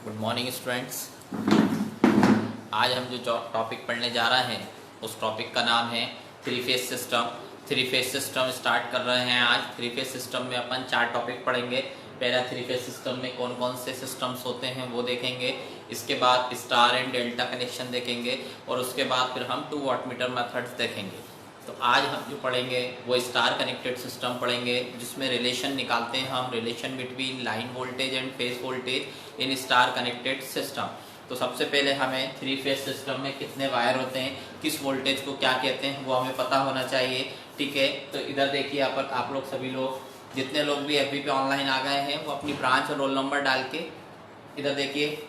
Good morning students. आज हम जो टॉपिक पढ़ने जा रहे हैं उस टॉपिक का नाम है three phase system. Three phase system start कर रहे हैं। आज थ्री फेज सिस्टम में अपन 4 टॉपिक पढ़ेंगे। पहला, थ्री फेज सिस्टम में कौन कौन से सिस्टम्स होते हैं वो देखेंगे। इसके बाद स्टार एंड डेल्टा कनेक्शन देखेंगे और उसके बाद फिर हम 2 वाटमीटर मेथड्स देखेंगे। तो आज हम जो पढ़ेंगे वो स्टार कनेक्टेड सिस्टम पढ़ेंगे, जिसमें रिलेशन निकालते हैं हम, relation between line voltage and phase voltage in star connected system. तो सबसे पहले हमें थ्री फेज सिस्टम में कितने वायर होते हैं, किस वोल्टेज को क्या कहते हैं वो हमें पता होना चाहिए। ठीक है, तो इधर देखिए आप लोग सभी लोग जितने लोग भी एफबी पे ऑनलाइन आ गए हैं वो अपनी ब्रांच और रोल नंबर डाल के इधर देखिए।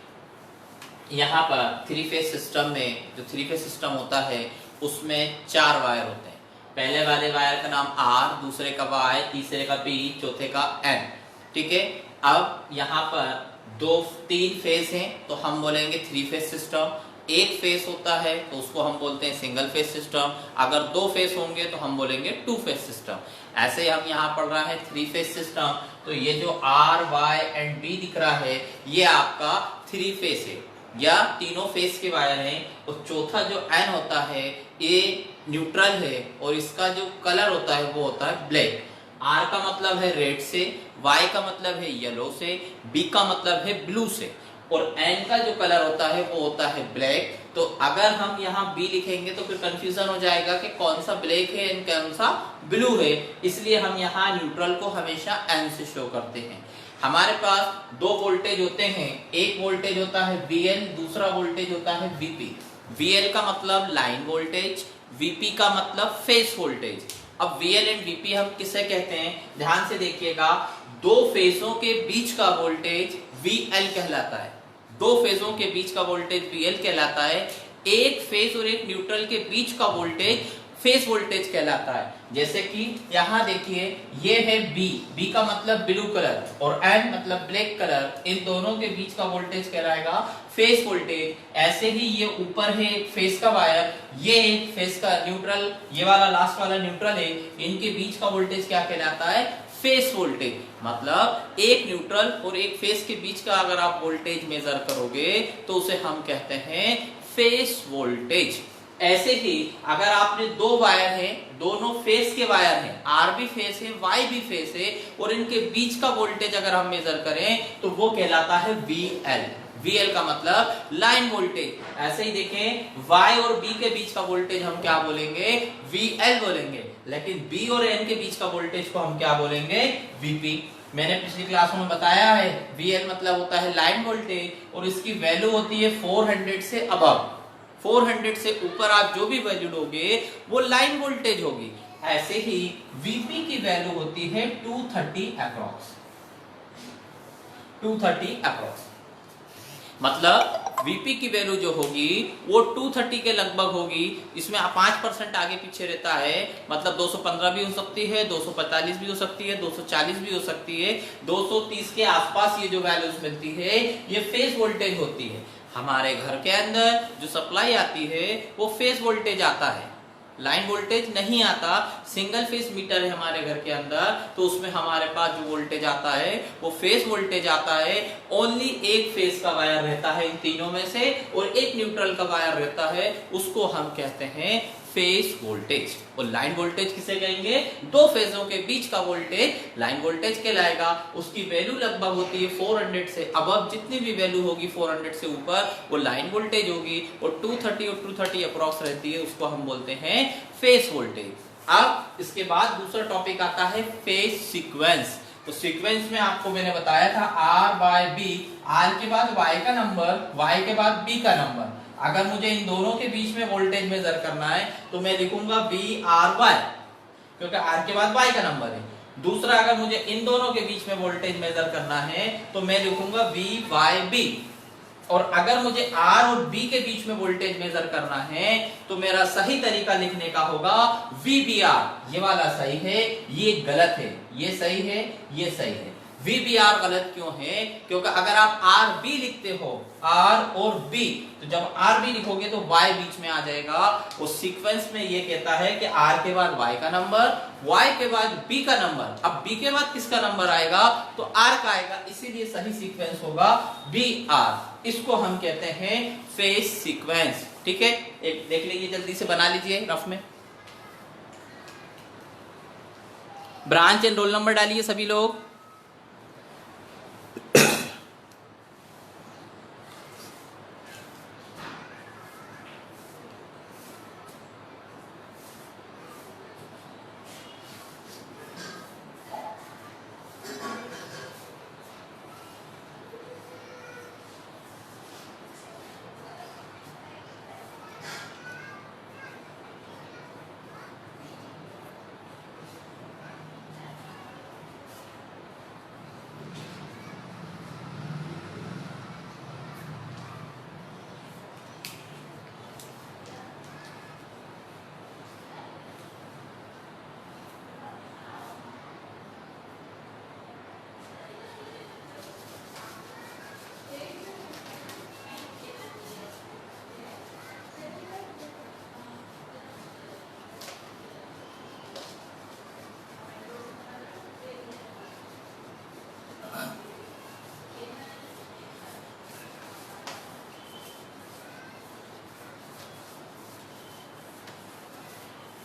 यहाँ पर थ्री फेज सिस्टम में जो थ्री फेज सिस्टम होता है उसमें 4 वायर होते हैं। पहले वाले वायर का नाम आर, दूसरे का वाई, तीसरे का बी, चौथे का एन। ठीक है, अब यहाँ पर 3 फेज हैं तो हम बोलेंगे थ्री फेज सिस्टम। एक फेज होता है तो उसको हम बोलते हैं सिंगल फेज सिस्टम। अगर 2 फेज होंगे तो हम बोलेंगे 2 फेज सिस्टम। ऐसे हम यहाँ पढ़ रहे हैं थ्री फेज सिस्टम। तो ये जो आर, वाई एंड बी दिख रहा है ये आपका 3 फेज है या तीनों फेज के वायर हैं। और चौथा जो एन होता है ये न्यूट्रल है और इसका जो कलर होता है वो होता है ब्लैक। आर का मतलब है रेड से, वाई का मतलब है येलो से, बी का मतलब है ब्लू से और एन का जो कलर होता है वो होता है ब्लैक। तो अगर हम यहाँ बी लिखेंगे तो फिर कंफ्यूजन हो जाएगा कि कौन सा ब्लैक है एंड कौन सा ब्लू है, इसलिए हम यहाँ न्यूट्रल को हमेशा एन से शो करते हैं। हमारे पास 2 वोल्टेज होते हैं। एक वोल्टेज होता है VL, दूसरा वोल्टेज होता है VP। VL का मतलब लाइन वोल्टेज, VP का मतलब फेज वोल्टेज। अब VL एंड VP हम किसे कहते हैं, ध्यान से देखिएगा। 2 फेजों के बीच का वोल्टेज VL कहलाता है। 2 फेजों के बीच का वोल्टेज VL कहलाता है। एक फेज और एक न्यूट्रल के बीच का वोल्टेज फेज वोल्टेज कहलाता है। जैसे कि यहाँ देखिए ये है बी का मतलब ब्लू कलर और एन मतलब ब्लैक कलर, इन दोनों के बीच का वोल्टेज कहलाएगा फेज वोल्टेज। ऐसे ही ये ऊपर है एक फेज का वायर, ये एक फेज का न्यूट्रल, ये वाला लास्ट वाला न्यूट्रल है, इनके बीच का वोल्टेज क्या कहलाता है, फेज वोल्टेज। मतलब एक न्यूट्रल और एक फेज के बीच का अगर आप वोल्टेज मेजर करोगे तो उसे हम कहते हैं फेज वोल्टेज। ऐसे ही अगर आपने 2 वायर हैं, दोनों फेज के वायर हैं, आर भी फेज है, वाई भी फेज है और इनके बीच का वोल्टेज अगर हम मेजर करें तो वो कहलाता है VL। VL का मतलब लाइन वोल्टेज। ऐसे ही देखें Y और B के बीच का वोल्टेज हम क्या बोलेंगे, VL बोलेंगे, लेकिन B और N के बीच का वोल्टेज को हम क्या बोलेंगे, VP। मैंने पिछली क्लासों में बताया है VL मतलब होता है लाइन वोल्टेज और इसकी वैल्यू होती है 400 से अबव। 400 से ऊपर आप जो भी वैल्यू लोगे वो लाइन वोल्टेज होगी। ऐसे ही VP की वैल्यू होती है 230 अप्रॉक्स। 230 अप्रॉक्स मतलब VP की वैल्यू जो होगी वो 230 के लगभग होगी। इसमें 5% आगे पीछे रहता है, मतलब 215 भी हो सकती है, 245 भी हो सकती है, 240 भी हो सकती है, 230 के आसपास ये जो वैल्यूज मिलती है ये फेज वोल्टेज होती है। हमारे घर के अंदर जो सप्लाई आती है वो फेज वोल्टेज आता है, लाइन वोल्टेज नहीं आता। सिंगल फेज मीटर है हमारे घर के अंदर तो उसमें हमारे पास जो वोल्टेज आता है वो फेज वोल्टेज आता है। ओनली एक फेज का वायर रहता है इन तीनों में से और एक न्यूट्रल का वायर रहता है, उसको हम कहते हैं फेज वोल्टेज। और लाइन वोल्टेज किसे कहेंगे, 2 फेजों के बीच का वोल्टेज लाइन वोल्टेज कहलाएगा। उसकी वैल्यू लगभग होती है 400 से अबव, जितनी भी वैल्यू होगी 400 से ऊपर वो लाइन वोल्टेज होगी और 230 और 230 अप्रॉक्स रहती है, उसको हम बोलते हैं फेज वोल्टेज। अब इसके बाद दूसरा टॉपिक आता है फेज सीक्वेंस। तो सीक्वेंस में आपको मैंने बताया था R बाय B, R के बाद Y का नंबर, Y के बाद B का नंबर। अगर मुझे इन दोनों के बीच में वोल्टेज मेजर करना है तो मैं लिखूंगा VRY, क्योंकि R के बाद Y का नंबर है। दूसरा, अगर मुझे इन दोनों के बीच में वोल्टेज मेजर करना है तो मैं लिखूंगा VYB। और अगर मुझे R और B के बीच में वोल्टेज मेजर करना है तो मेरा सही तरीका लिखने का होगा VBR। ये वाला सही है, ये गलत है, ये सही है, ये सही है। VBR गलत क्यों है, क्योंकि अगर आप RB लिखते हो, R और B, तो जब RB लिखोगे तो Y बीच में आ जाएगा। और सीक्वेंस में ये कहता है कि R के बाद Y का नंबर, Y के बाद B का नंबर। अब B के बाद किसका नंबर आएगा तो R का आएगा, इसीलिए सही सीक्वेंस होगा BR। इसको हम कहते हैं फेज सीक्वेंस। ठीक है, एक देख लीजिए, जल्दी से बना लीजिए रफ में। ब्रांच एंड रोल नंबर डालिए सभी लोग।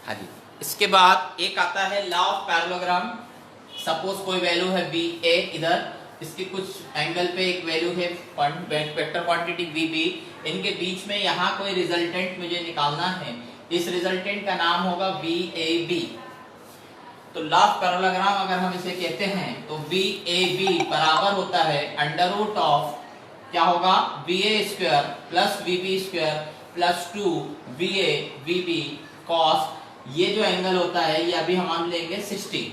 हाँ जी, इसके बाद एक आता है लॉ ऑफ पैरेललोग्राम। सपोज कोई वैल्यू है बी ए, इधर इसके कुछ एंगल पे एक वैल्यू है वेक्टर क्वांटिटी वी बी, इनके बीच में यहाँ कोई रिजल्टेंट मुझे निकालना है। इस रिजल्टेंट का नाम होगा वी ए बी। तो लॉ ऑफ पैरेललोग्राम अगर हम इसे कहते हैं तो वी ए बी बराबर होता है अंडर रूट ऑफ, क्या होगा, V A square plus V B square plus 2 V A V B cos, ये जो एंगल होता है ये अभी हम मान लेंगे 60,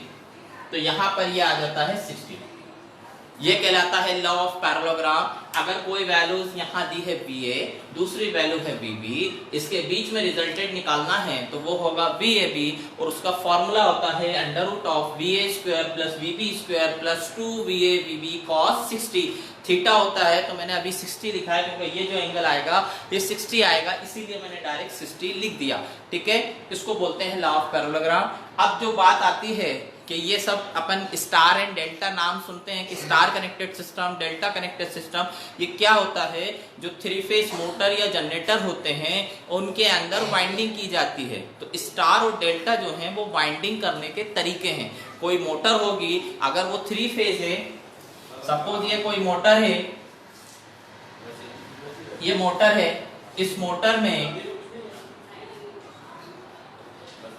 तो यहां पर ये आ जाता है 60। ये कहलाता है लॉ ऑफ पैरेललोग्राम। अगर कोई वैल्यूज यहाँ दी है बी ए, दूसरी वैल्यू है बी बी, इसके बीच में रिजल्टेंट निकालना है तो वो होगा बी ए बी, और उसका फॉर्मूला होता है under root of V A square plus V B square plus 2 V A V B cos 60। Theta होता है तो मैंने अभी 60 लिखा है क्योंकि ये जो एंगल आएगा ये 60 आएगा, इसीलिए मैंने डायरेक्ट 60 लिख दिया। ठीक है, इसको बोलते हैं लॉ ऑफ पैरेललोग्राम। अब जो बात आती है कि ये सब अपन स्टार एंड डेल्टा नाम सुनते हैं कि star connected system, delta connected system, ये क्या होता है, जो 3 फेज मोटर या जनरेटर होते हैं उनके अंदर वाइंडिंग की जाती है। तो स्टार और डेल्टा जो है वो वाइंडिंग करने के तरीके हैं। कोई मोटर होगी, अगर वो 3 फेज है, सपोज ये कोई मोटर है, ये मोटर है, इस मोटर में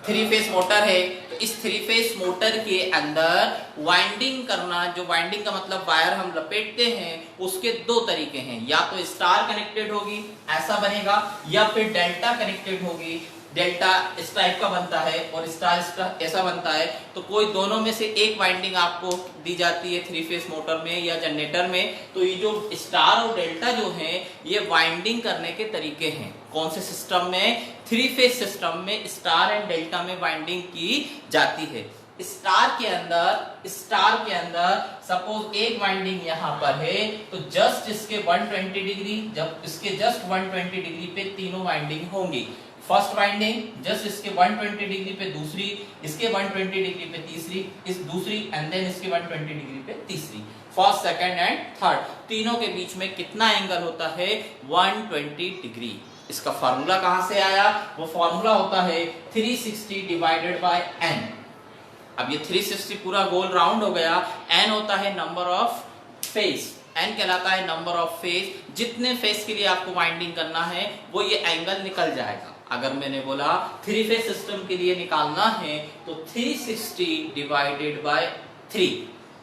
3 फेज मोटर है, तो इस 3 फेज मोटर के अंदर वाइंडिंग करना, जो वाइंडिंग का मतलब वायर हम लपेटते हैं, उसके 2 तरीके हैं। या तो स्टार कनेक्टेड होगी, ऐसा बनेगा, या फिर डेल्टा कनेक्टेड होगी। डेल्टा इस टाइप का बनता है और स्टार ऐसा बनता है। तो कोई दोनों में से एक वाइंडिंग आपको दी जाती है 3 फेज मोटर में या जनरेटर में। तो ये जो स्टार और डेल्टा जो है ये वाइंडिंग करने के तरीके हैं। कौन से सिस्टम में? 3 फेज सिस्टम में स्टार एंड डेल्टा में वाइंडिंग की जाती है। स्टार के अंदर सपोज एक वाइंडिंग यहाँ पर है, तो जस्ट इसके 120 डिग्री, जब इसके जस्ट 120 डिग्री पे तीनों वाइंडिंग होंगी। फर्स्ट वाइंडिंग जस्ट इसके 120 डिग्री पे दूसरी, इसके 120 डिग्री पे तीसरी, इस दूसरी, एंड देन इसके 120 डिग्री पे तीसरी। फर्स्ट, सेकंड एंड थर्ड, तीनों के बीच में कितना एंगल होता है? 120 डिग्री। इसका फॉर्मूला कहां से आया? वो फॉर्मूला होता है 360 डिवाइडेड बाय n। अब ये 360 पूरा गोल राउंड हो गया। n होता है नंबर ऑफ फेज, n कहलाता है नंबर ऑफ फेज। जितने फेज के लिए आपको वाइंडिंग करना है वो ये एंगल निकल जाएगा। अगर मैंने बोला 3 फेज सिस्टम के लिए निकालना है तो 360 डिवाइडेड बाय 3,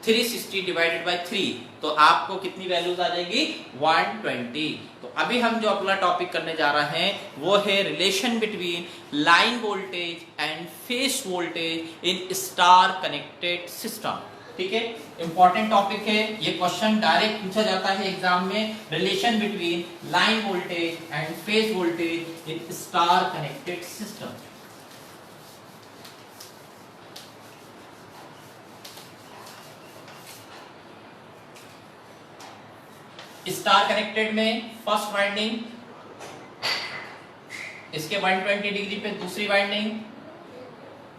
360 डिवाइडेड बाय 3, तो आपको कितनी वैल्यूज आ जाएगी? 120। तो अभी हम जो अगला टॉपिक करने जा रहे हैं वो है relation between line voltage and phase voltage in star connected system. ठीक है, इंपॉर्टेंट टॉपिक है ये। क्वेश्चन डायरेक्ट पूछा जाता है एग्जाम में, relation between line voltage and phase voltage in star connected system. Star connected में फर्स्ट वाइंडिंग, इसके 120 डिग्री पे दूसरी वाइंडिंग,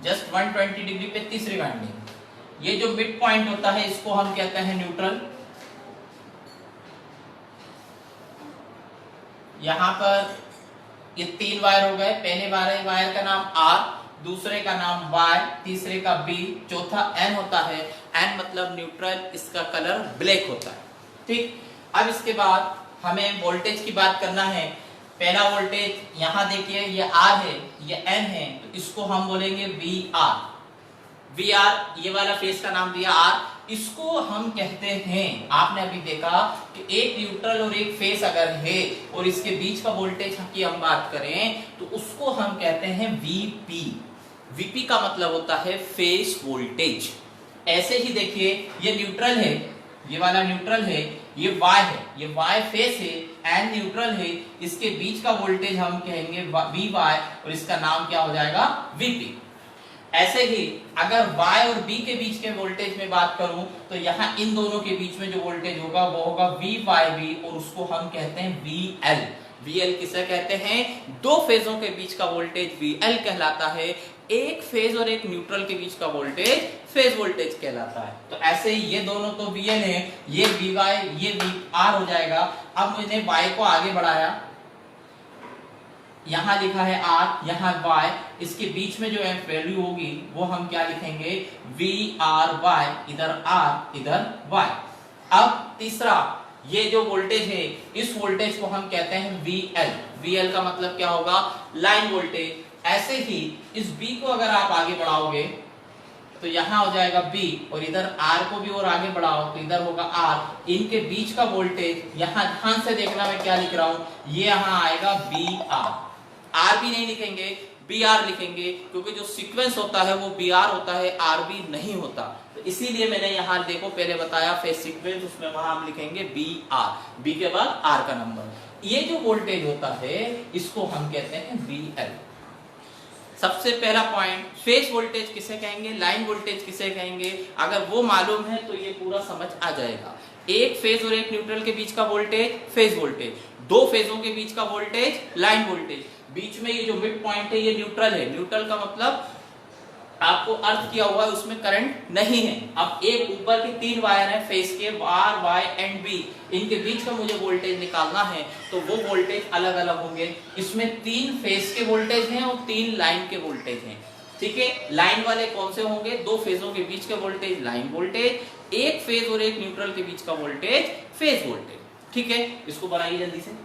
जस्ट 120 डिग्री पे तीसरी वाइंडिंग। ये जो मिड पॉइंट होता है इसको हम कहते हैं न्यूट्रल। यहाँ पर ये 3 वायर हो गए। पहले वायर का नाम R, दूसरे का नाम Y, तीसरे का B, चौथा N होता है। N मतलब न्यूट्रल, इसका कलर ब्लैक होता है। ठीक, अब इसके बाद हमें वोल्टेज की बात करना है। पहला वोल्टेज यहाँ देखिए, ये R है, ये N है, तो इसको हम बोलेंगे VR। VR ये वाला फेज का नाम दिया R, इसको हम कहते हैं, आपने अभी देखा कि एक न्यूट्रल और एक फेज अगर है और इसके बीच का वोल्टेज की हम बात करें तो उसको हम कहते हैं VP। VP का मतलब होता है फेज वोल्टेज। ऐसे ही देखिए, ये न्यूट्रल है, ये वाला न्यूट्रल है, ये Y है, ये Y फेज है, N न्यूट्रल है, इसके बीच का वोल्टेज हम कहेंगे VY और इसका नाम क्या हो जाएगा, VP। ऐसे ही अगर Y और B के बीच के वोल्टेज में बात करूं तो यहाँ इन दोनों के बीच में जो वोल्टेज होगा वो होगा VYB और उसको हम कहते हैं VL। VL किसे कहते हैं, दो फेजों के बीच का वोल्टेज VL कहलाता है। एक फेज और एक न्यूट्रल के बीच का वोल्टेज फेज वोल्टेज कहलाता है। तो ऐसे ही ये दोनों तो VL है, ये VY, ये VR हो जाएगा। अब मैंने Y को आगे बढ़ाया, यहां लिखा है R, यहां Y, इसके बीच में जो वैल्यू होगी वो हम क्या लिखेंगे, VRY, इधर R इधर Y। अब तीसरा, ये जो वोल्टेज है इस वोल्टेज को हम कहते हैं VL। VL का मतलब क्या होगा, लाइन वोल्टेज। ऐसे ही इस B को अगर आप आगे बढ़ाओगे तो यहां हो जाएगा B और इधर R को भी और आगे बढ़ाओ तो इधर होगा R। इनके बीच का वोल्टेज यहां ध्यान से देखना मैं क्या लिख रहा हूं, ये यहां आएगा BR। R भी नहीं लिखेंगे, BR लिखेंगे, क्योंकि जो सीक्वेंस होता है वो BR होता है, RB नहीं होता। तो इसीलिए मैंने यहाँ देखो पहले बताया फेज सीक्वेंस, उसमें वहां हम लिखेंगे BR, B के बाद R का नंबर। ये जो वोल्टेज होता है इसको हम कहते हैं VL। सबसे पहला पॉइंट, फेज वोल्टेज किसे कहेंगे, लाइन वोल्टेज किसे कहेंगे, अगर वो मालूम है तो ये पूरा समझ आ जाएगा। एक फेज और एक न्यूट्रल के बीच का वोल्टेज फेज वोल्टेज, दो फेजों के बीच का वोल्टेज लाइन वोल्टेज। बीच में ये जो मिड पॉइंट है ये न्यूट्रल है। न्यूट्रल का मतलब आपको अर्थ किया हुआ है, उसमें करंट नहीं है। अब एक ऊपर के 3 वायर है फेज के, R, Y एंड B, इनके बीच का मुझे वोल्टेज निकालना है तो वो वोल्टेज अलग अलग होंगे। इसमें 3 फेज के वोल्टेज हैं और 3 लाइन के वोल्टेज हैं। ठीक है, लाइन वाले कौन से होंगे, दो फेजों के बीच का वोल्टेज लाइन वोल्टेज, एक फेज और एक न्यूट्रल के बीच का वोल्टेज फेज वोल्टेज। ठीक है, इसको बनाइए जल्दी से।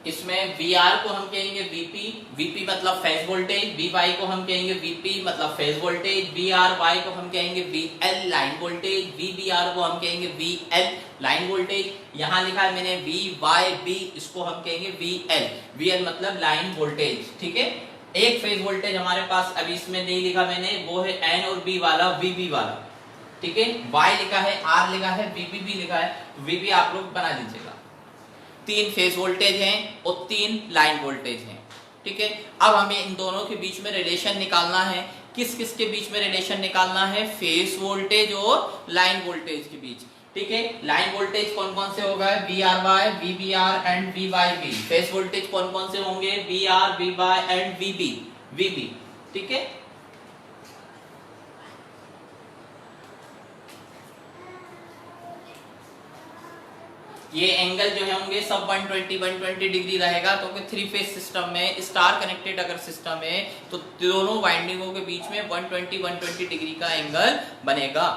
इसमें VR को हम कहेंगे VP, VP मतलब फेज वोल्टेज, VY को हम कहेंगे VP मतलब फेज वोल्टेज, VRY को हम कहेंगे VL लाइन वोल्टेज, VBR को हम कहेंगे VL लाइन वोल्टेज। यहाँ लिखा है मैंने VYB, इसको हम कहेंगे VL, VL मतलब लाइन वोल्टेज। ठीक है, एक फेज वोल्टेज हमारे पास अभी इसमें नहीं लिखा मैंने, वो है N और B वाला, VB वाला। ठीक है, Y लिखा है, R लिखा है, VB भी लिखा है, VB आप लोग बना दीजिएगा। 3 फेज वोल्टेज हैं और 3 लाइन वोल्टेज हैं। ठीक है, अब हमें इन दोनों के बीच में रिलेशन निकालना है। किस किस के बीच में रिलेशन निकालना है, फेज वोल्टेज और लाइन वोल्टेज के बीच। ठीक है, लाइन वोल्टेज कौन कौन से होगा, VRY, VBR and VYB। Phase voltage कौन कौन से होंगे, VR, VY एंड VB। ठीक है, ये एंगल जो है होंगे सब 120 डिग्री रहेगा, क्योंकि 3 फेज सिस्टम में, स्टार कनेक्टेड अगर सिस्टम है तो दोनों वाइंडिंगों के बीच में 120 डिग्री का एंगल बनेगा।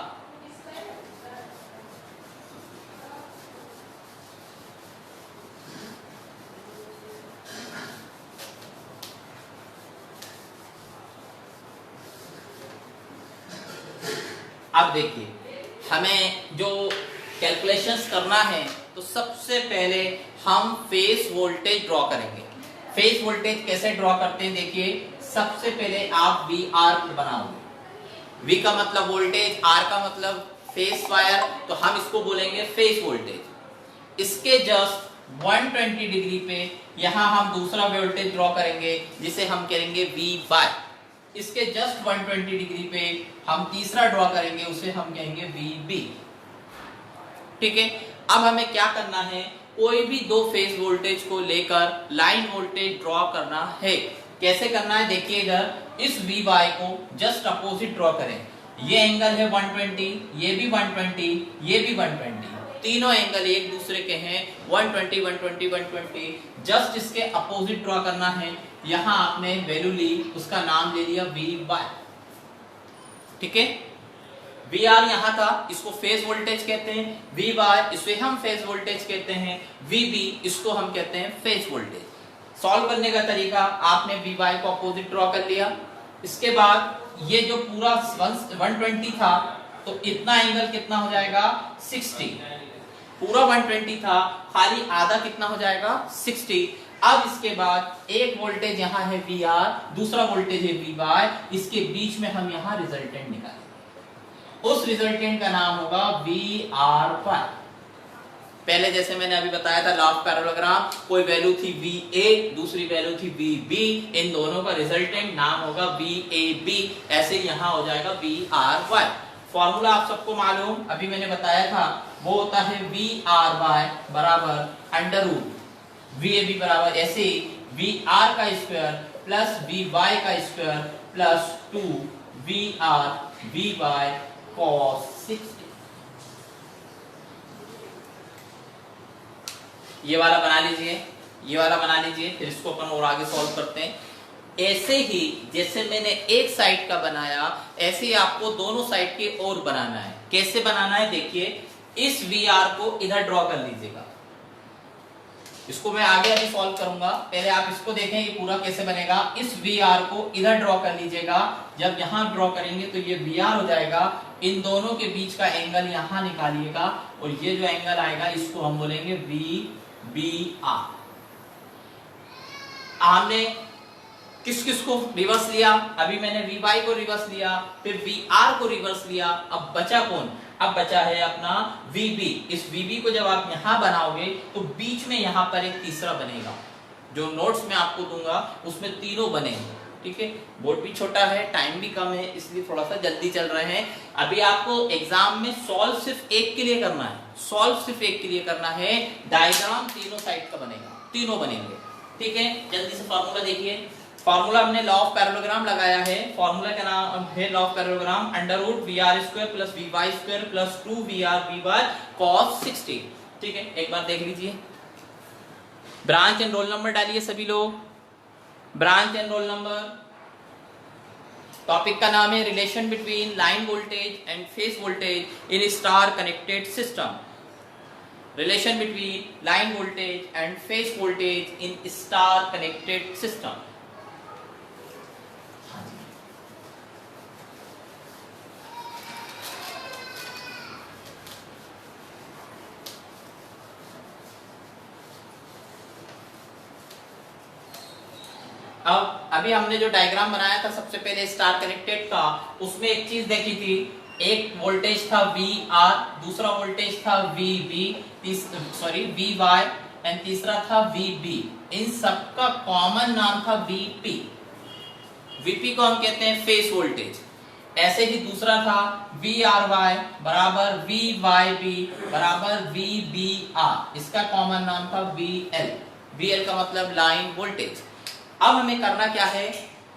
अब देखिए हमें जो कैलकुलेशंस करना है तो सबसे पहले हम फेज वोल्टेज ड्रॉ करेंगे। फेज वोल्टेज कैसे ड्रॉ करते हैं, देखिए सबसे पहले आप वी आर बनाओगे। वी का मतलब वोल्टेज, आर का मतलब फेज वायर, तो हम इसको बोलेंगे फेज वोल्टेज। इसके जस्ट 120 डिग्री पे यहां हम दूसरा वोल्टेज ड्रॉ करेंगे जिसे हम करेंगे वी बाय। इसके जस्ट 120 डिग्री पे हम तीसरा ड्रॉ करेंगे, उसे हम कहेंगे वी बी। ठीक है, अब हमें क्या करना है, कोई भी दो फेज वोल्टेज को लेकर लाइन वोल्टेज ड्रॉ करना है। कैसे करना है, देखिए इधर इस वी बाय को जस्ट अपोजिट ड्रॉ करें। ये एंगल है 120, ये भी 120, ये भी 120, तीनों एंगल एक दूसरे के हैं 120 120 120। जस्ट इसके अपोजिट ड्रॉ करना है। यहां आपने वैल्यू ली, उसका नाम ले लिया वी बाय। ठीक है, वी आर यहां था, इसको फेज वोल्टेज कहते हैं। वी बाय इसे हम फेज वोल्टेज कहते हैं। वी बी इसको हम कहते हैं फेज वोल्टेज। सॉल्व करने का तरीका, आपने वी बाय को अपोजिट ड्रॉ कर लिया। इसके बाद ये जो पूरा 120 था तो इतना एंगल कितना हो जाएगा 60। पूरा 120 था, खाली आधा कितना हो जाएगा 60। अब इसके बाद एक वोल्टेज यहां है वी आर, दूसरा वोल्टेज है वी बाय, इसके बीच में हम यहां रिजल्टेंट निकालेंगे। उस रिजल्टेंट का नाम होगा वी आर बाय। पहले जैसे मैंने अभी बताया था लॉ ऑफ पैरेललोग्राम, कोई वैल्यू थी वी ए, दूसरी वैल्यू थी वी बी, इन दोनों का रिजल्टेंट नाम होगा वी ए बी। ऐसे यहां हो जाएगा वी आर वाई। फॉर्मूला आप सबको मालूम, अभी मैंने बताया था, वो होता है वी आर वाई बराबर under root V A B बराबर ऐसे वी आर का स्क्वायर प्लस वी वाई का square plus 2 V R V Y cos 60। ये वाला बना लीजिए, ये वाला बना लीजिए, फिर इसको अपन और आगे सॉल्व करते हैं। ऐसे ही जैसे मैंने एक साइड का बनाया, ऐसे ही आपको दोनों साइड के और बनाना है। कैसे बनाना है, देखिए इस वी आर को इधर ड्रॉ कर लीजिएगा। इसको मैं आगे अभी सॉल्व करूंगा, पहले आप इसको देखें ये पूरा कैसे बनेगा। इस वी आर को इधर ड्रॉ कर लीजिएगा। जब यहां ड्रॉ करेंगे तो ये वी आर हो जाएगा। इन दोनों के बीच का एंगल यहां निकालिएगा और ये जो एंगल आएगा इसको हम बोलेंगे वी बी आर। हमने किस किस को रिवर्स लिया, अभी मैंने वी वाई को रिवर्स लिया, फिर वी आर को रिवर्स लिया। अब बचा कौन, अब बचा है अपना वी बी। इस वी बी को जब आप यहां बनाओगे तो बीच में यहां पर एक तीसरा बनेगा। जो नोट्स में आपको दूंगा उसमें तीनों बनेंगे। ठीक है, बोर्ड भी छोटा है, टाइम भी कम है, इसलिए थोड़ा सा जल्दी चल रहे हैं। अभी आपको एग्जाम में सॉल्व सिर्फ एक के लिए करना है, सॉल्व सिर्फ एक के लिए करना है। डायग्राम तीनों साइड का बनेगा, तीनों बनेंगे। ठीक है, जल्दी से फॉर्मूला देखिए। फॉर्मूला हमने लॉ ऑफ पैरेललोग्राम लगाया है। फॉर्मूला का नाम है law of parallelogram under root V R square plus V Y square plus 2 V R V Y cos 60। ठीक है, एक बार देख लीजिए। ब्रांच एंड रोल नंबर डालिए सभी लोग, branch and roll number. Topic का नाम है relation between line voltage and phase voltage in star connected system. Relation between line voltage and phase voltage in star connected system. अब अभी हमने जो डायग्राम बनाया था सबसे पहले स्टार कनेक्टेड का, उसमें एक चीज देखी थी, एक वोल्टेज था वी आर, दूसरा वोल्टेज था V B, sorry V Y and तीसरा था वी बी। इन सबका कॉमन नाम था वीपी। वीपी को हम कहते हैं फेज वोल्टेज। ऐसे ही दूसरा था वी आर वाई बराबर वी वाई बी बराबर वी बी आर, इसका कॉमन नाम था वी एल। वी एल का मतलब लाइन वोल्टेज। अब हमें करना क्या है,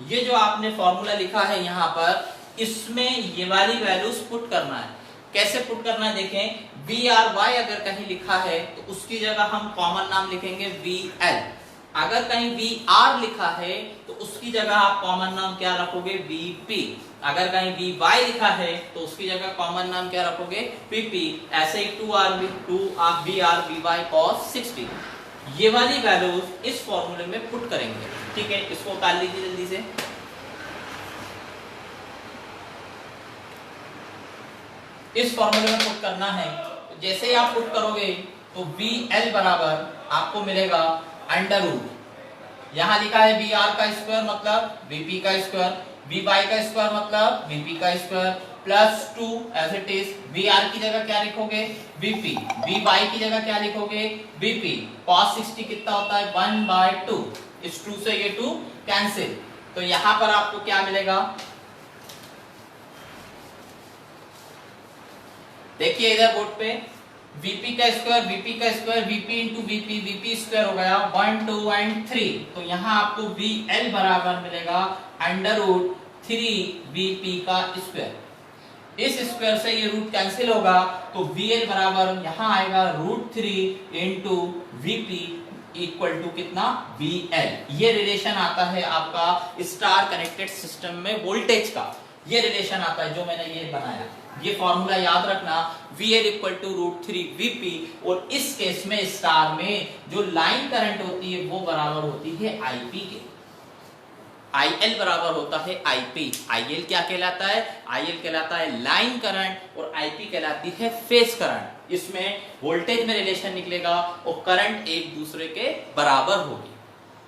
ये जो आपने फॉर्मूला लिखा है यहाँ पर, इसमें ये वाली वैल्यूज पुट करना है। कैसे पुट करना है, देखें वी आर वाई अगर कहीं लिखा है तो उसकी जगह हम कॉमन नाम लिखेंगे वी एल। अगर कहीं वी आर लिखा है तो उसकी जगह आप कॉमन नाम क्या रखोगे, वी पी। अगर कहीं वी वाई लिखा है तो उसकी जगह कॉमन नाम क्या रखोगे, पी पी। ऐसे ही 2 R V R V Y cos 60। ये वाली वैल्यूज इस फॉर्मूले में पुट करेंगे। ठीक है, इसको निकाल लीजिए जल्दी से। इस फॉर्मूले में पुट करना है। तो जैसे ही आप पुट करोगे तो VL बराबर आपको मिलेगा अंडर रूट, यहां लिखा है VR का स्क्वायर मतलब VP का स्क्वायर, VY का स्क्वायर मतलब VP का square plus 2 as it is. VR की जगह क्या लिखोगे VP, VY की जगह क्या लिखोगे VP। cos 60 कितना होता है 1/2, इस 2 से ये 2 कैंसिल, तो यहां पर आपको क्या मिलेगा, देखिए इधर बोर्ड पे VP का square VP into VP square हो गया 1 2 एंड 3, तो यहाँ आपको VL बराबर मिलेगा अंडर रूट 3VP का स्क्वायर। इस स्क्वायर से ये रूट कैंसिल होगा तो VL बराबर यहाँ आएगा √3 इंटू VP इक्वल टू कितना VL। ये रिलेशन आता है आपका स्टार कनेक्टेड सिस्टम में वोल्टेज का, ये रिलेशन आता है जो मैंने ये बनाया। ये फॉर्मूला याद रखना VL इक्वल टू √3VP, और इस केस में स्टार में जो लाइन करंट होती है वो बराबर होती है IP के। IL बराबर होता है IP। IL क्या कहलाता है, IL कहलाता है लाइन करंट और IP कहलाती है फेज करंट। इसमें वोल्टेज में रिलेशन निकलेगा और करंट एक दूसरे के बराबर होगी,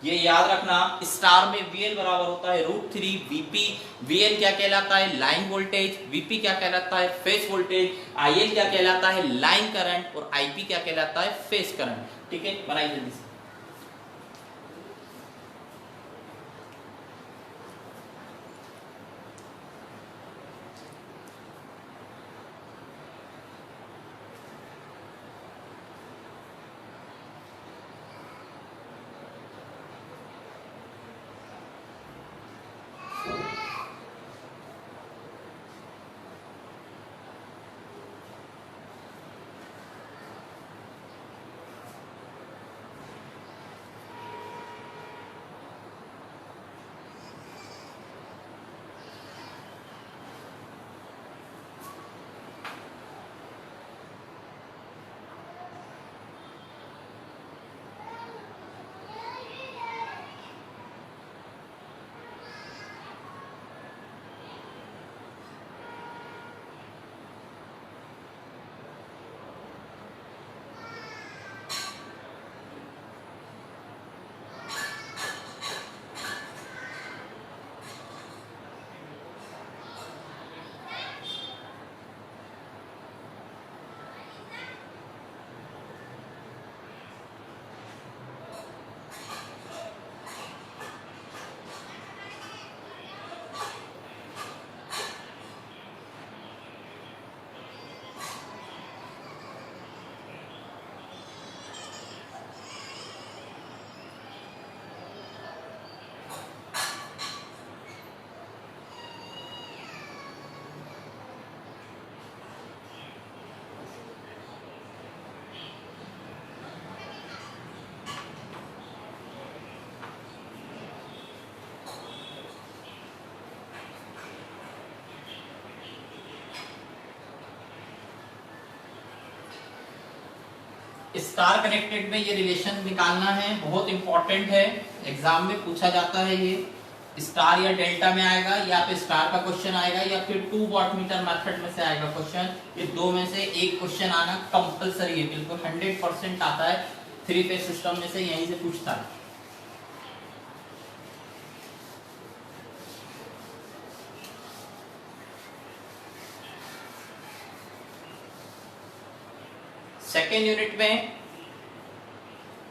ये याद रखना। स्टार में VL बराबर होता है √3VP। VL क्या कहलाता है लाइन वोल्टेज, VP क्या कहलाता है फेज वोल्टेज, IL क्या कहलाता है लाइन करंट और IP क्या कहलाता है फेज करंट। ठीक है, बनाइए जल्दी से। स्टार कनेक्टेड में ये रिलेशन निकालना है, बहुत इंपॉर्टेंट है, एग्जाम में पूछा जाता है। ये स्टार या डेल्टा में आएगा, या फिर स्टार का क्वेश्चन आएगा या फिर 2 वाटमीटर मेथड में से आएगा क्वेश्चन। ये दो में से एक क्वेश्चन आना कंपलसरी है, बिल्कुल 100% आता है। 3 फेज सिस्टम में से यहीं से पूछता है। सेकेंड यूनिट में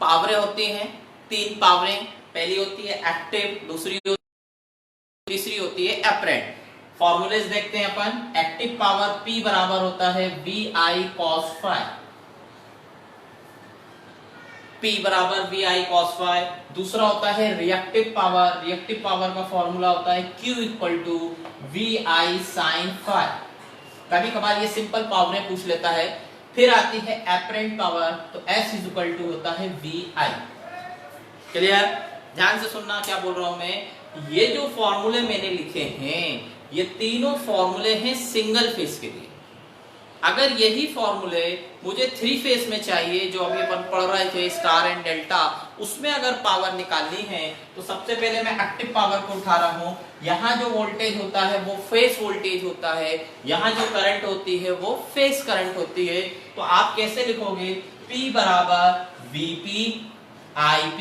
पावरें होती हैं, 3 पावरें। पहली होती है एक्टिव, तीसरी होती है एपरेंट। फॉर्मूलेज देखते हैं अपन। एक्टिव पावर P बराबर होता है VI cos phi, P बराबर VI cos phi। दूसरा होता है रिएक्टिव पावर का फॉर्मूला होता है Q equal to VI sin phi। कभी कभार ये सिंपल पावरें पूछ लेता है। फिर आती है एपरेंट पावर, तो S इज इक्वल टू होता है VI। क्लियर? ध्यान से सुनना क्या बोल रहा हूं मैं। ये जो फॉर्मूले मैंने लिखे हैं, ये तीनों फॉर्मूले हैं सिंगल फेज के लिए। अगर यही फॉर्मूले मुझे 3 फेज में चाहिए, जो अभी अपन पढ़ रहे थे स्टार एंड डेल्टा, उसमें अगर पावर निकालनी है तो सबसे पहले मैं एक्टिव पावर को उठा रहा हूं। यहाँ जो वोल्टेज होता है वो फेज वोल्टेज होता है, यहाँ जो करंट होती है वो फेज करंट होती है। तो आप कैसे लिखोगे, P बराबर Vp Ip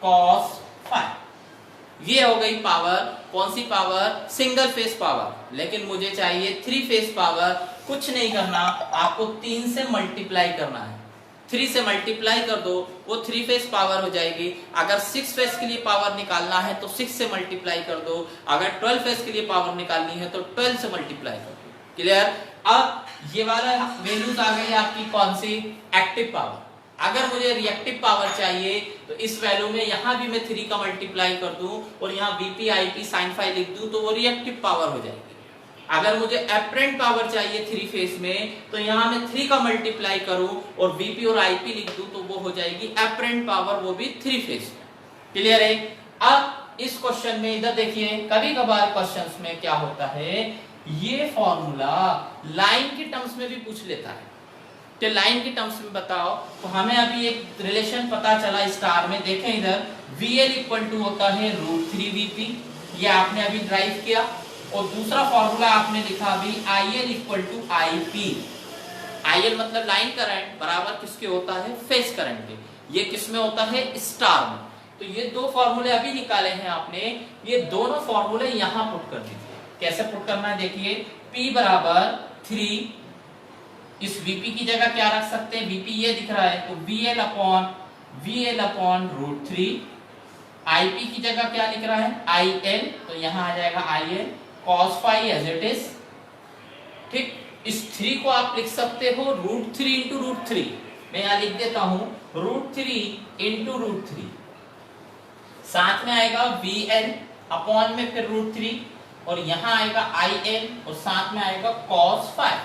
cos फाई। ये हो गई पावर, कौन सी पावर, सिंगल फेज पावर। लेकिन मुझे चाहिए थ्री फेज पावर। कुछ नहीं करना, आपको 3 से मल्टीप्लाई करना है। 3 से मल्टीप्लाई कर दो, वो 3 फेज पावर हो जाएगी। अगर 6 फेज के लिए पावर निकालना है तो 6 से मल्टीप्लाई कर दो। अगर 12 फेज के लिए पावर निकालनी है तो 12 से मल्टीप्लाई कर दो। क्लियर। अब ये वाला वैल्यूज आ गई आपकी कौन सी, एक्टिव पावर। अगर मुझे रिएक्टिव पावर चाहिए तो इस वैल्यू में यहां भी मैं 3 का मल्टीप्लाई कर दूं और यहां Vp Ip sin फाई लिख दूं तो वो रिएक्टिव पावर हो जाएगी। अगर मुझे एपरेंट पावर चाहिए 3 फेज में तो यहां मैं 3 का मल्टीप्लाई करूं और Vp और Ip लिख दूं तो वो हो जाएगी एपरेंट पावर, वो भी 3 फेज में। क्लियर है। अब इस क्वेश्चन में इधर देखिए, कभी कभार क्वेश्चंस में क्या होता है, ये फॉर्मूला लाइन के टर्म्स में भी पूछ लेता है। तो लाइन के टर्म्स में बताओ, तो हमें अभी एक रिलेशन पता चला स्टार में। देखें इधर, VL इक्वल टू होता है √3Vp, ये आपने अभी ड्राइव किया। और दूसरा फॉर्मूला आपने लिखा अभी IL equal to IP। IL मतलब लाइन करंट बराबर किसके होता है, फेज करंट के। ये किस में होता है, स्टार में। तो ये दो फॉर्मूले अभी निकाले हैं आपने, ये दोनों फॉर्मूले यहां पुट कर दीजिए। कैसे पुट करना है देखिए, P बराबर 3, इस Vp की जगह क्या रख सकते हैं, Vp ये दिख रहा है तो VL अपॉन √3। Ip की जगह क्या लिख रहा है, IL, तो यहां आ जाएगा IL cos phi as it is. ठीक, इस 3 को आप लिख सकते हो √3 इंटू √3। मैं यहां लिख देता हूं √3 इंटू √3, साथ में आएगा VL अपॉन में फिर √3 और यहां आएगा IL और साथ में आएगा cos फाई।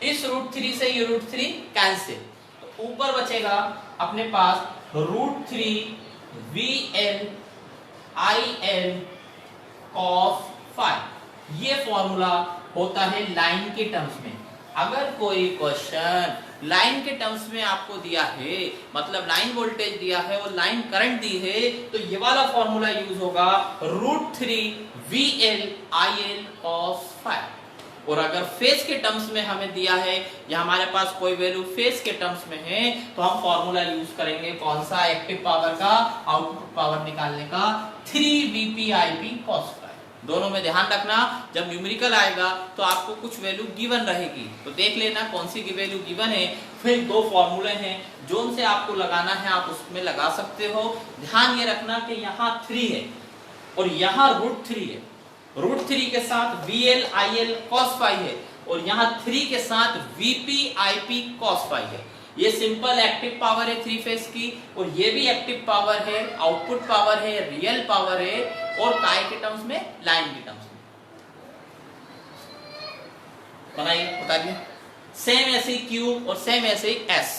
इस √3 से ये √3 कैंसिल, तो ऊपर बचेगा अपने पास √3 VL IL cos फाई। ये फॉर्मूला होता है लाइन के टर्म्स में। अगर कोई क्वेश्चन लाइन के टर्म्स में आपको दिया है, मतलब लाइन वोल्टेज दिया है और लाइन करंट दी है, तो ये वाला फॉर्मूला यूज होगा √3 VL IL cos फाई। और अगर फेज के टर्म्स में हमें दिया है या हमारे पास कोई वैल्यू फेज के टर्म्स में है तो हम फॉर्मूला यूज करेंगे कौन सा, एक्टिव पावर का, आउटपुट पावर निकालने का 3Vp Ip cos फाई। दोनों में ध्यान रखना, जब न्यूमेरिकल आएगा तो आपको कुछ वैल्यू गिवन रहेगी, तो देख लेना कौन सी वैल्यू गिवन है। फिर दो फॉर्मूले हैं जो उनसे आपको लगाना है, आप उसमें लगा सकते हो। ध्यान ये रखना कि यहाँ 3 है और यहाँ √3 है। √3 के साथ VL IL cos फाई है और यहाँ 3 के साथ Vp Ip cos फाई है। ये सिंपल एक्टिव पावर है 3 फेज की, और ये भी एक्टिव पावर है, आउटपुट पावर है, रियल पावर है, और काय के टर्म्स में, लाइन के टर्म्स में। बनाइए, बताइए। सेम ऐसे ही Q और सेम ऐसे ही S।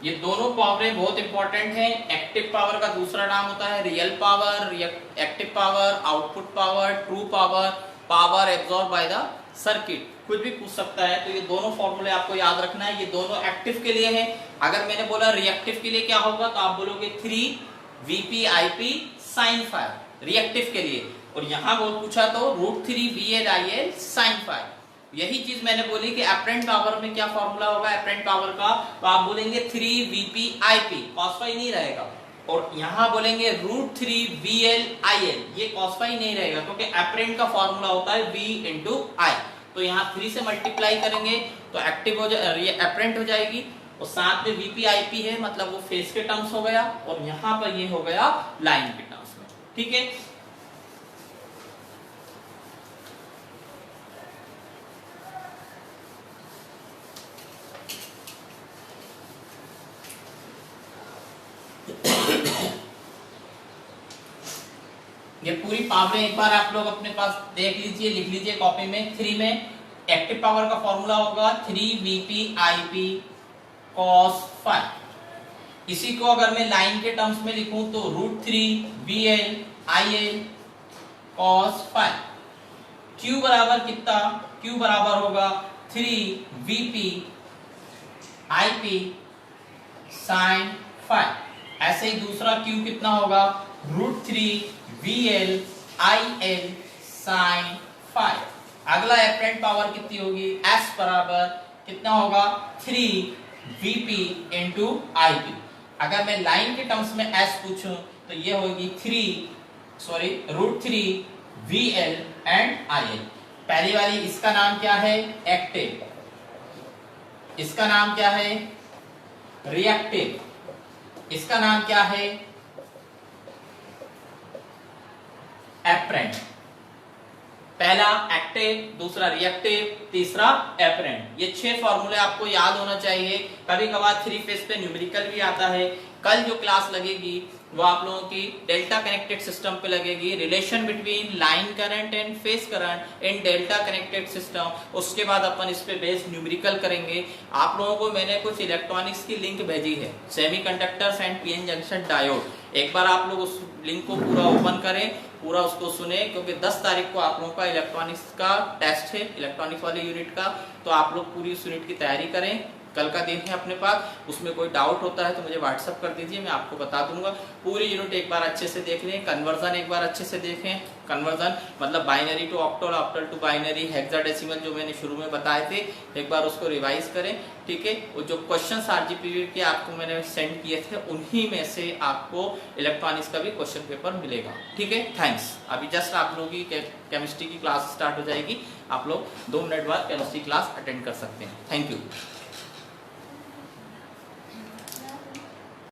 ये दोनों पावरें बहुत इंपॉर्टेंट हैं। एक्टिव पावर का दूसरा नाम होता है real power, active power, output power, true power, power absorb by the circuit. कुछ भी पूछ सकता है, तो ये दोनों फॉर्मूले आपको याद रखना है। ये दोनों एक्टिव के लिए हैं। अगर मैंने बोला रिएक्टिव के लिए क्या होगा, तो आप बोलोगे 3Vp Ip sin phi reactive के लिए, और यहां वो पूछा तो √3 VL IL sin फाई। यही चीज मैंने बोली कि एपरेंट पावर में क्या फॉर्मूला होगा एपरेंट पावर का, तो आप बोलेंगे 3Vp Ip, cos फाई नहीं रहेगा, और यहां बोलेंगे √3 VL IL, ये cos फाई नहीं रहेगा क्योंकि एपरेंट का फॉर्मूला होता है V × I। तो यहाँ 3 से मल्टीप्लाई करेंगे तो एक्टिव हो जाए, एपरेंट हो जाएगी, और साथ में वीपी आईपी है, मतलब वो फेज के टर्म्स हो गया, और यहां पर ये हो गया लाइन के टर्म्स में। ठीक है, ये पूरी पावरें एक बार आप लोग अपने पास देख लीजिए, लिख लीजिए कॉपी में। 3 में एक्टिव पावर का फॉर्मूला होगा 3 Vp Ip cos फाई। इसी को अगर मैं लाइन के टर्म्स में लिखूं तो √3 VL IL cos phi. Q बराबर कितना, Q बराबर होगा 3 Vp Ip sin फाई। ऐसे ही दूसरा Q कितना होगा √3 VL IL sin फाई। अगला एपरेंट पावर कितनी होगी, S बराबर कितना होगा 3 Vp इंटू IP। अगर मैं लाइन के टर्म्स में S पूछूं तो ये होगी √3 VL एंड IL। पहली वाली इसका नाम क्या है एक्टिव, इसका नाम क्या है रिएक्टिव, इसका नाम क्या है एपरेंट। पहला एक्टिव, दूसरा रिएक्टिव, तीसरा एपरेंट। ये 6 फॉर्मूले आपको याद होना चाहिए। कभी कभार 3 फेज पे न्यूमेरिकल भी आता है। कल जो क्लास लगेगी वो आप लोगों की डेल्टा कनेक्टेड सिस्टम पे लगेगी, relation between line current and phase current in delta connected system. उसके बाद अपन इस पे बेस्ड न्यूमेरिकल करेंगे। आप लोगों को मैंने कुछ इलेक्ट्रॉनिक्स की लिंक भेजी है, semiconductors and PN junction diode. एक बार आप लोग उस लिंक को पूरा ओपन करें, पूरा उसको सुने, क्योंकि 10 तारीख को आप लोगों का इलेक्ट्रॉनिक्स का टेस्ट है, इलेक्ट्रॉनिक्स वाले यूनिट का। तो आप लोग पूरी उस यूनिट की तैयारी करें, कल का दिन है अपने पास। उसमें कोई डाउट होता है तो मुझे व्हाट्सअप कर दीजिए, मैं आपको बता दूंगा। पूरी यूनिट एक बार अच्छे से देख लें, कन्वर्जन एक बार अच्छे से देखें। कन्वर्जन मतलब binary to octal, octal to binary, hexadecimal जो मैंने शुरू में बताए थे, एक बार उसको रिवाइज करें। ठीक है, वो जो क्वेश्चन आरजीपीवी के आपको मैंने सेंड किए थे उन्हीं में से आपको इलेक्ट्रॉनिक्स का भी क्वेश्चन पेपर मिलेगा। ठीक है, थैंक्स। अभी जस्ट आप लोगों की केमिस्ट्री की क्लास स्टार्ट हो जाएगी, आप लोग 2 मिनट बाद केमिस्ट्री क्लास अटेंड कर सकते हैं। Thank you.